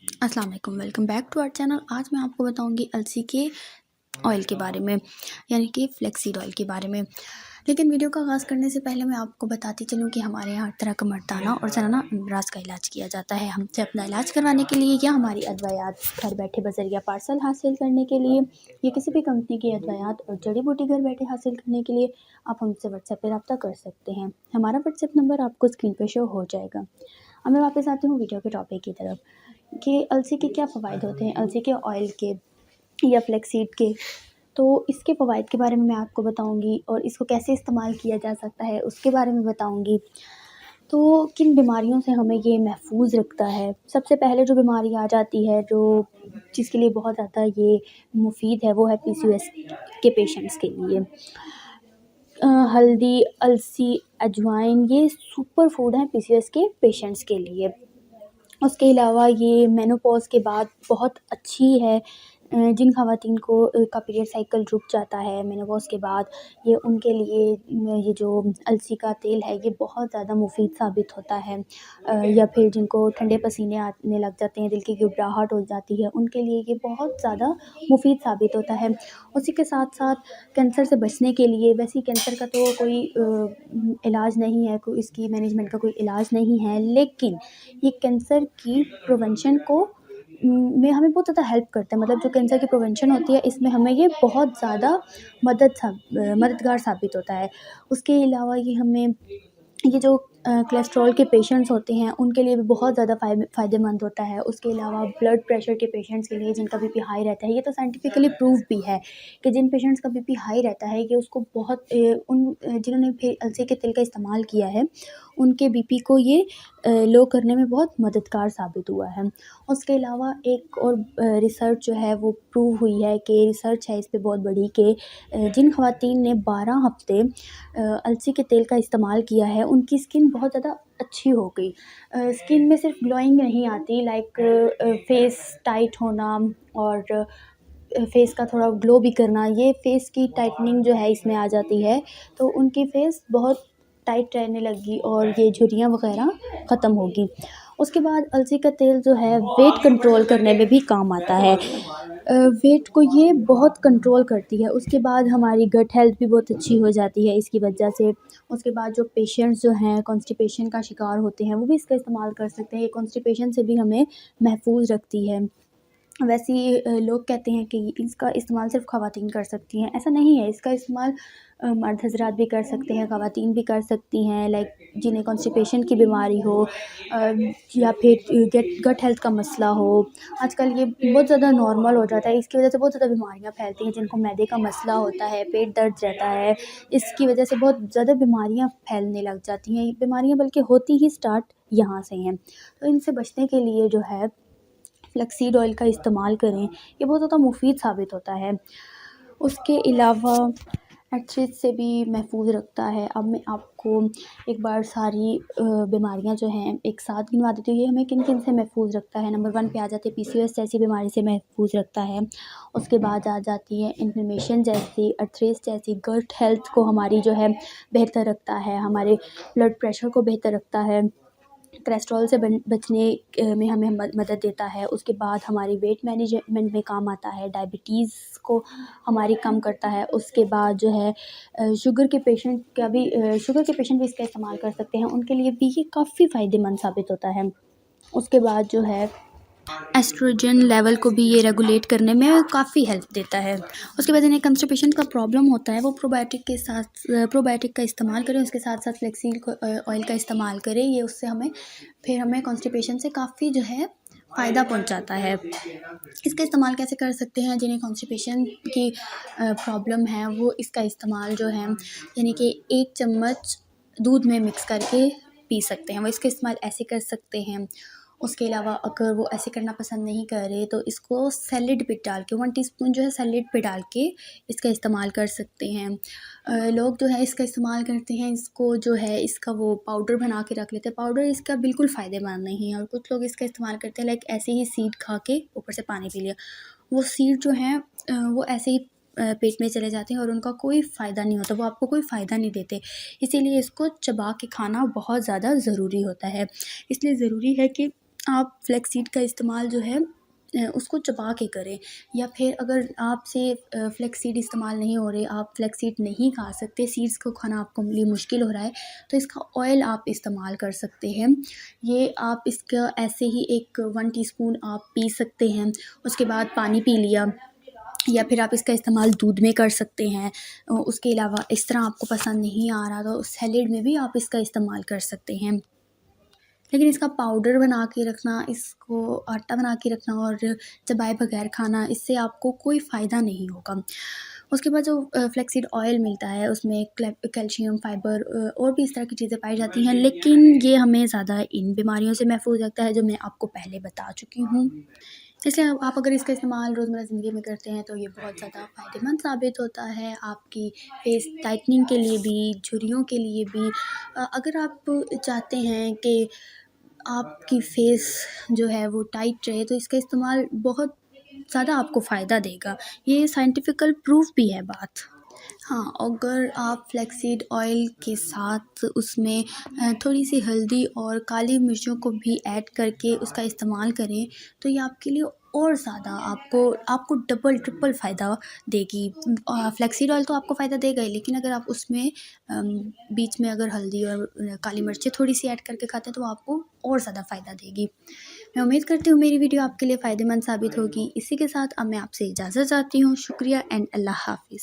अस्सलाम वालेकुम, welcome back to our channel. आज मैं आपको बताऊंगी अलसी के ऑयल के बारे में, यानी कि फ्लैक्सीड ऑयल के बारे में। लेकिन वीडियो का आगाज़ करने से पहले मैं आपको बताती चलूँ कि हमारे यहाँ हर तरह का मर्दाना और ज़नाना अमराज का इलाज किया जाता है। हमसे अपना इलाज करवाने के लिए या हमारी अदवायात घर बैठे बज़रिया पार्सल हासिल करने के लिए या किसी भी कंपनी की अदवायात और जड़ी बूटी घर बैठे हासिल करने के लिए आप हमसे व्हाट्सएप पर रब्ता कर सकते हैं। हमारा व्हाट्सएप नंबर आपको स्क्रीन पर शो हो जाएगा। अब मैं वापस आती हूँ वीडियो के टॉपिक की तरफ कि अलसी के क्या फ़वाइद होते हैं, अलसी के ऑयल के या फ्लैक्सीड के। तो इसके फ़वाइद के बारे में मैं आपको बताऊंगी और इसको कैसे इस्तेमाल किया जा सकता है उसके बारे में बताऊंगी। तो किन बीमारियों से हमें ये महफूज रखता है। सबसे पहले जो बीमारी आ जाती है, जो जिसके लिए बहुत ज़्यादा ये मुफीद है, वो है PCOS के पेशेंट्स के लिए। हल्दी, अलसी, अजवाइन ये सुपर फूड हैं PCOS के पेशेंट्स के लिए। उसके अलावा ये मेनोपॉज़ के बाद बहुत अच्छी है। जिन ख़वातीन को का पीरियड साइकिल रुक जाता है मेनोपॉज़ के बाद, ये उनके लिए ये जो अलसी का तेल है ये बहुत ज़्यादा मुफीद साबित होता है। या फिर जिनको ठंडे पसीने आने लग जाते हैं, दिल की घबराहट हो जाती है, उनके लिए ये बहुत ज़्यादा मुफीद साबित होता है। उसी के साथ साथ कैंसर से बचने के लिए, वैसे ही कैंसर का तो कोई इलाज नहीं है, कोई इसकी मैनेजमेंट का कोई इलाज नहीं है, लेकिन ये कैंसर की प्रिवेंशन को में हमें बहुत ज़्यादा हेल्प करता है। मतलब जो कैंसर की प्रिवेंशन होती है इसमें हमें ये बहुत ज़्यादा मददगार साबित होता है। उसके अलावा ये हमें ये जो कोलेस्ट्रॉल के पेशेंट्स होते हैं उनके लिए भी बहुत ज़्यादा फ़ायदेमंद होता है। उसके अलावा ब्लड प्रेशर के पेशेंट्स के लिए, जिनका बीपी हाई रहता है, ये तो साइंटिफिकली प्रूव भी है कि जिन पेशेंट्स का बीपी हाई रहता है ये उसको बहुत जिन्होंने फिर अलसी के तेल का इस्तेमाल किया है उनके बीपी को ये लो करने में बहुत मददगार साबित हुआ है। उसके अलावा एक और रिसर्च जो है वो प्रूव हुई है कि रिसर्च है इस पे बहुत बड़ी कि जिन ख़वातीन ने 12 हफ़्ते अलसी के तेल का इस्तेमाल किया है उनकी स्किन बहुत ज़्यादा अच्छी हो गई। स्किन में सिर्फ ग्लोइंग नहीं आती, लाइक फेस टाइट होना और फेस का थोड़ा ग्लो भी करना, ये फेस की टाइटनिंग जो है इसमें आ जाती है, तो उनकी फेस बहुत टाइट रहने लगी और ये झुर्रियाँ वगैरह ख़त्म होगी। उसके बाद अलसी का तेल जो है वेट कंट्रोल करने में भी काम आता है। वेट को ये बहुत कंट्रोल करती है। उसके बाद हमारी गट हेल्थ भी बहुत अच्छी हो जाती है इसकी वजह से। उसके बाद जो पेशेंट्स जो हैं कॉन्स्टिपेशन का शिकार होते हैं वो भी इसका इस्तेमाल कर सकते हैं। ये कॉन्स्टिपेशन से भी हमें महफूज रखती है। वैसे ही लोग कहते हैं कि इसका इस्तेमाल सिर्फ़ ख़वातीन कर सकती हैं, ऐसा नहीं है। इसका इस्तेमाल मर्द हज़रात भी कर सकते हैं, ख़वातीन भी कर सकती हैं, लाइक जिन्हें कॉन्स्टिपेशन की बीमारी हो या फिर गट हेल्थ का मसला हो। आजकल ये बहुत ज़्यादा नॉर्मल हो जाता है, इसकी वजह से बहुत ज़्यादा बीमारियाँ फैलती हैं। जिनको मैदे का मसला होता है, पेट दर्द रहता है, इसकी वजह से बहुत ज़्यादा बीमारियाँ फैलने लग जाती हैं। ये बीमारियाँ बल्कि होती ही स्टार्ट यहाँ से हैं। तो इनसे बचने के लिए जो है फ्लैक्सीड ऑयल का इस्तेमाल करें, ये बहुत ज़्यादा मुफीद साबित होता है। उसके अलावा आर्थराइटिस से भी महफूज रखता है। अब मैं आपको एक बार सारी बीमारियां जो हैं एक साथ गिनवा देती हूँ, ये हमें किन किन से महफूज रखता है। नंबर 1 पे आ जाती है PCOS जैसी बीमारी से महफूज रखता है। उसके बाद आ जाती है इन्फ्लेमेशन जैसी, आर्थराइटिस जैसी, गट हेल्थ को हमारी जो है बेहतर रखता है, हमारे ब्लड प्रेशर को बेहतर रखता है, कोलेस्ट्रॉल से बचने में हमें मदद देता है। उसके बाद हमारी वेट मैनेजमेंट में काम आता है, डायबिटीज़ को हमारी कम करता है। उसके बाद जो है शुगर के पेशेंट भी इसका इस्तेमाल कर सकते हैं, उनके लिए भी ये काफ़ी फ़ायदेमंद साबित होता है। उसके बाद जो है एस्ट्रोजन लेवल को भी ये रेगुलेट करने में काफ़ी हेल्प देता है। उसके बाद जिन्हें कंस्टिपेशन का प्रॉब्लम होता है वो प्रोबायोटिक का इस्तेमाल करें, उसके साथ साथ फ्लेक्सीड ऑयल का इस्तेमाल करें। ये उससे हमें कॉन्स्टिपेशन से काफ़ी जो है फ़ायदा पहुंचाता है। इसका इस्तेमाल कैसे कर सकते हैं? जिन्हें कॉन्स्टिपेशन की प्रॉब्लम है वो इसका इस्तेमाल जो है यानी कि 1 चम्मच दूध में मिक्स करके पी सकते हैं, वो इसका इस्तेमाल ऐसे कर सकते हैं। उसके अलावा अगर वो ऐसे करना पसंद नहीं कर रहे तो इसको सैलेड पे डाल के 1 टीस्पून जो है सैलेड पे डाल के इसका इस्तेमाल कर सकते हैं। लोग जो है इसका इस्तेमाल करते हैं, इसको जो है इसका वो पाउडर बना के रख लेते हैं। पाउडर इसका बिल्कुल फ़ायदेमंद नहीं है और कुछ लोग इसका इस्तेमाल करते हैं लाइक ऐसे ही सीड खा के ऊपर से पानी पी लिया। वो सीड जो है वो ऐसे ही पेट में चले जाते हैं और उनका कोई फ़ायदा नहीं होता, वो आपको कोई फ़ायदा नहीं देते। इसीलिए इसको चबा के खाना बहुत ज़्यादा ज़रूरी होता है। इसलिए ज़रूरी है कि आप फ्लैक्स का इस्तेमाल जो है उसको चबा के करें, या फिर अगर आपसे फ्लैक्स सीड इस्तेमाल नहीं हो रहे, आप फ्लैक्स सीड नहीं खा सकते, सीड्स को खाना आपको लिए मुश्किल हो रहा है, तो इसका ऑयल आप इस्तेमाल कर सकते हैं। ये आप इसका ऐसे ही 1 टीस्पून आप पी सकते हैं, उसके बाद पानी पी लिया, या फिर आप इसका इस्तेमाल दूध में कर सकते हैं। उसके अलावा इस तरह आपको पसंद नहीं आ रहा तो सैलेड में भी आप इसका इस्तेमाल कर सकते हैं। लेकिन इसका पाउडर बना के रखना, इसको आटा बना के रखना और चबाए बगैर खाना, इससे आपको कोई फ़ायदा नहीं होगा। उसके बाद जो फ्लैक्सीड ऑयल मिलता है उसमें कैल्शियम, फाइबर और भी इस तरह की चीज़ें पाई जाती हैं, लेकिन ये हमें ज़्यादा इन बीमारियों से महफूज रखता है जो मैं आपको पहले बता चुकी हूँ। इसलिए आप अगर इसका इस्तेमाल रोज़मर्रा ज़िंदगी में करते हैं तो ये बहुत ज़्यादा फ़ायदेमंद साबित होता है, आपकी फेस टाइटनिंग के लिए भी, झुर्रियों के लिए भी। अगर आप चाहते हैं कि आपकी फेस जो है वो टाइट रहे तो इसका इस्तेमाल बहुत ज़्यादा आपको फ़ायदा देगा। ये साइंटिफिकल प्रूफ भी है बात। हाँ, अगर आप फ्लैक्ससीड ऑयल के साथ उसमें थोड़ी सी हल्दी और काली मिर्चों को भी ऐड करके उसका इस्तेमाल करें तो ये आपके लिए और ज़्यादा आपको आपको डबल ट्रिपल फ़ायदा देगी। फ्लैक्ससीड ऑयल तो आपको फ़ायदा देगा ही, लेकिन अगर आप उसमें बीच में अगर हल्दी और काली मिर्चें थोड़ी सी ऐड करके खाते हैं तो आपको और ज़्यादा फ़ायदा देगी। मैं उम्मीद करती हूँ मेरी वीडियो आपके लिए फ़ायदेमंद साबित होगी। इसी के साथ अब मैं आपसे इजाज़त चाहती हूँ। शुक्रिया एंड अल्लाह हाफ़िज़।